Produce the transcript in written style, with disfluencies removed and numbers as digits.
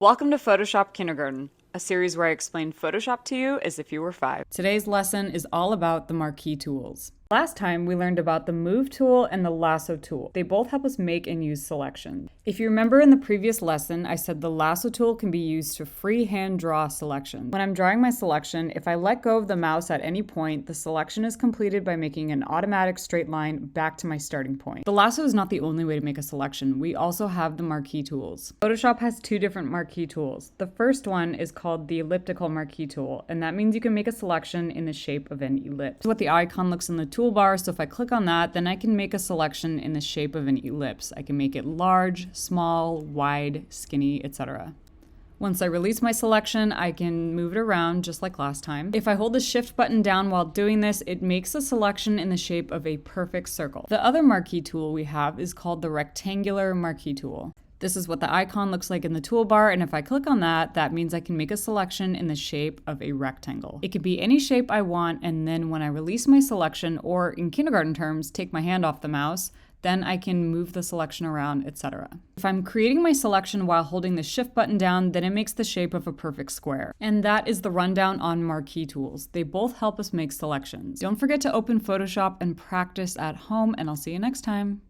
Welcome to Photoshop Kindergarten, a series where I explain Photoshop to you as if you were 5. Today's lesson is all about the marquee tools. Last time, we learned about the Move tool and the Lasso tool. They both help us make and use selections. If you remember in the previous lesson, I said the Lasso tool can be used to freehand draw selections. When I'm drawing my selection, if I let go of the mouse at any point, the selection is completed by making an automatic straight line back to my starting point. The Lasso is not the only way to make a selection. We also have the marquee tools. Photoshop has two different marquee tools. The first one is called the Elliptical Marquee Tool, and that means you can make a selection in the shape of an ellipse. This is what the icon looks in the toolbar, so if I click on that, then I can make a selection in the shape of an ellipse. I can make it large, small, wide, skinny, etc. Once I release my selection, I can move it around just like last time. If I hold the shift button down while doing this, it makes a selection in the shape of a perfect circle. The other marquee tool we have is called the Rectangular Marquee Tool. This is what the icon looks like in the toolbar, and if I click on that, that means I can make a selection in the shape of a rectangle. It can be any shape I want, and then when I release my selection, or in kindergarten terms, take my hand off the mouse, then I can move the selection around, etc. If I'm creating my selection while holding the shift button down, then it makes the shape of a perfect square. And that is the rundown on marquee tools. They both help us make selections. Don't forget to open Photoshop and practice at home, and I'll see you next time.